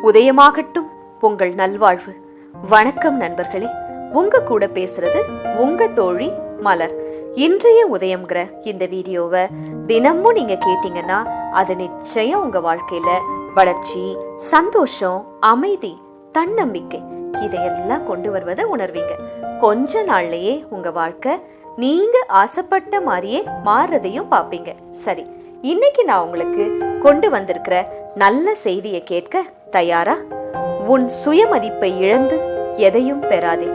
உதயமாகட்டும் உங்கள் நல்வாழ்வு. வணக்கம் நண்பர்களே, உங்க கூட பேசுறது உங்க தோழி மலர். இன்றைய உதயம்ங்கிற இந்த வீடியோவை தினமும் நீங்க கேட்டீங்கன்னா அது நிச்சயம் உங்க வாழ்க்கையில வளர்ச்சி, சந்தோஷம், அமைதி, தன்னம்பிக்கை இதையெல்லாம் கொண்டு வருவதை உணர்வீங்க. கொஞ்ச நாள்லயே உங்க வாழ்க்கை நீங்க ஆசைப்பட்ட மாதிரியே மாறுறதையும் பார்ப்பீங்க. சரி, இன்னைக்கு நான் உங்களுக்கு கொண்டு வந்திருக்கிற நல்ல செய்தியை கேட்க தயாரா? உன் சுயமதிப்பை இழந்து எதையும் பெறாதே.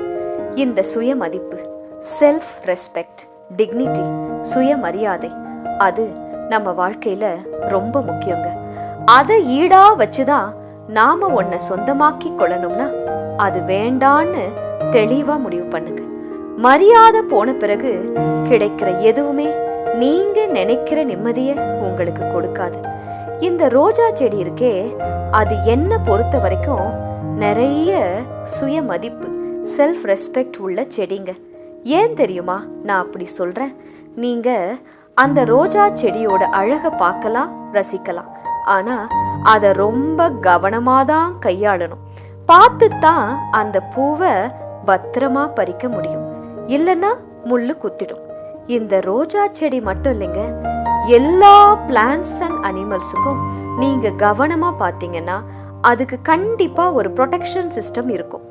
இந்த சுயமதிப்பு, செல்ஃப் ரெஸ்பெக்ட், டிக்னிட்டி, சுயமரியாதை, அது நம்ம வாழ்க்கையில ரொம்ப முக்கியங்க. அதை ஈடா வச்சுதான் நாம ஒன்ன சொந்தமாக்கி கொள்ளணும்னா அது வேண்டான்னு தெளிவா முடிவு பண்ணுங்க. மரியாதை போன பிறகு கிடைக்கிற எதுவுமே நீங்க நினைக்கிற நிம்மதிய உங்களுக்கு கொடுக்காது. இந்த ரோஜா செடி இருக்கே, அது என்ன பொறுத்த வரைக்கும் நிறைய சுயமதிப்பு, செல்ஃப் ரெஸ்பெக்ட் உள்ள செடிங்க. ஏன் தெரியுமா நான் அப்படி சொல்றேன்? நீங்க அந்த ரோஜா செடியோட அழகை பார்க்கலாம், ரசிக்கலாம். ஆனா அதை ரொம்ப கவனமாதான் கையாளணும். பார்த்துத்தான் அந்த பூவை பத்திரமா பறிக்க முடியும், இல்லைன்னா முள்ளு குத்திடும். இந்த ரோஜா செடி மட்டும் இல்லைங்க, எல்லா பிளான்ட்ஸ் அண்ட் அனிமல்ஸுக்கும் நீங்க கவனமா பார்த்தீங்கன்னா அதுக்கு கண்டிப்பா ஒரு ப்ரொடெக்ஷன் சிஸ்டம் இருக்கும்.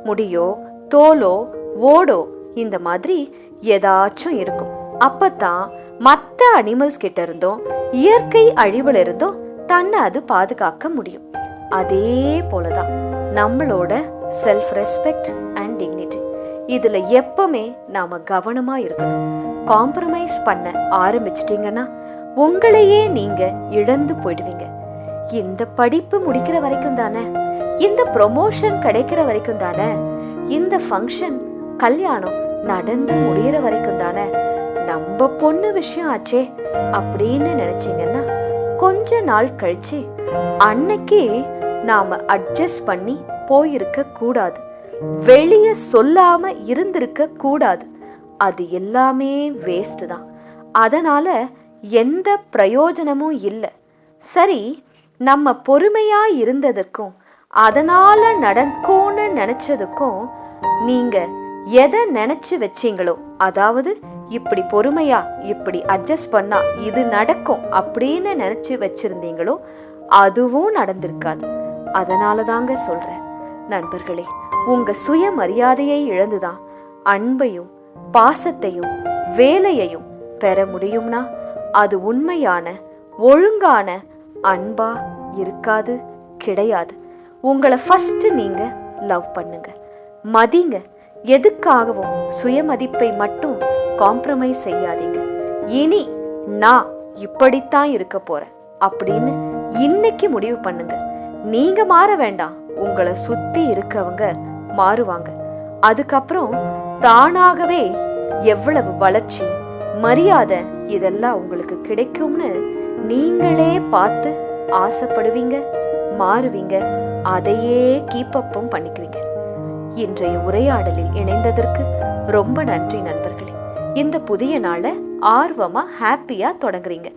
முடியோ, தோலோ, ஓடோ இந்த மாதிரி ஏதாச்சும் இருக்கும். அப்பதான் மற்ற அனிமல்ஸ் கிட்ட இருந்தும் இயற்கை அழிவுல இருந்தும் தன்னை அது பாதுகாக்க முடியும். அதே போலதான் நம்மளோட செல்ஃப் ரெஸ்பெக்ட் அண்ட் டிக்னிட்டி. இதுல எப்பவுமே நாம கவனமா இருக்கணும். காம்ப்ரமைஸ் பண்ண ஆரம்பிச்சிட்டீங்கன்னா உங்களையே நீங்க இழந்து போயிடுவீங்க. இந்த படிப்பு முடிக்கிற வரைக்கும் தானே, இந்த ப்ரொமோஷன் கிடைக்கிற வரைக்கும் தானே, இந்த ஃபங்க்ஷன், கல்யாணம் நடந்து முடிகிற வரைக்கும் தானே, நம்ம பொண்ணு விஷயம் ஆச்சே அப்படின்னு நினைச்சீங்கன்னா கொஞ்ச நாள் கழிச்சு அன்னைக்கு நாம அட்ஜஸ்ட் பண்ணி போயிருக்க கூடாது, வெளியே சொல்லாம இருந்திருக்க கூடாது. அது எல்லாமே வேஸ்ட் தான். அதனால எந்த பிரயோஜனமும் இல்லை. சரி, நம்ம பொறுமையா இருந்ததுக்கும் அதனால நடக்கும்னு நினைச்சதுக்கும் நீங்க எதை நினைச்சு வச்சீங்களோ, அதாவது இப்படி பொறுமையா இப்படி அட்ஜஸ்ட் பண்ணா இது நடக்கும் அப்படின்னு நினைச்சு வச்சிருந்தீங்களோ அதுவும் நடந்திருக்காது. அதனால தாங்க சொல்றேன் நண்பர்களே, உங்க சுயமரியாதையை இழந்துதான் அன்பையும் பாசத்தையும் வேலையையும் பெற முடியும்னா அது உண்மையான ஒழுங்கான அன்பா இருக்காது, கிடையாது. உங்களை ஃபர்ஸ்ட் நீங்க லவ் பண்ணுங்க, மதிங்க. எதுக்காகவும் சுயமதிப்பை மட்டும் காம்ப்ரமைஸ் செய்யாதீங்க. இனி நான் இப்படித்தான் இருக்க போறேன் அப்படின்னு இன்னைக்கு முடிவு பண்ணுங்க. நீங்க மாற வேண்டாம், உங்களை சுத்தி இருக்கவங்க மாறுவாங்க. அதுக்கப்புறம் தானாகவே எவ்வளவு வளர்ச்சி, மரியாதை இதெல்லாம் உங்களுக்கு கிடைக்கும்னு நீங்களே பார்த்து ஆசைப்படுவீங்க, மாறுவீங்க, அதையே கீப்பப்பும் பண்ணிக்குவீங்க. இன்றைய உரையாடலில் இணைந்ததற்கு ரொம்ப நன்றி நண்பர்களே. இந்த புதிய நாளை ஆர்வமா ஹாப்பியா தொடங்குறீங்க.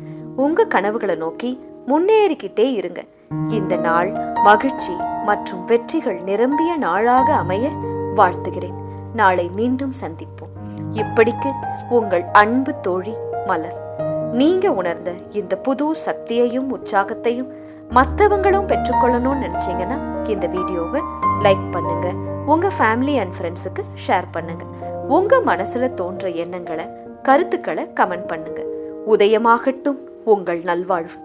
உங்க கனவுகளை நோக்கி முன்னேறிக்கிட்டே இருங்க. இந்த நாள் மகிழ்ச்சி மற்றும் வெற்றிகள் நிரம்பிய நாளாக அமைய வாழ்த்துகிறேன். நாளை மீண்டும் சந்திப்போம். இப்படிக்கு உங்கள் அன்பு தோழி மலர். நீங்க உணர்ந்த இந்த புது சக்தியையும் உற்சாகத்தையும் மற்றவங்களும் பெற்றுக்கொள்ளணும்னு நினைச்சீங்கன்னா இந்த வீடியோவை லைக் பண்ணுங்க, உங்க ஃபேமிலி அண்ட் ஃப்ரெண்ட்ஸுக்கு ஷேர் பண்ணுங்க. உங்க மனசுல தோன்ற எண்ணங்களை, கருத்துக்களை கமெண்ட் பண்ணுங்க. உதயமாகட்டும் உங்கள் நல்வாழ்வு.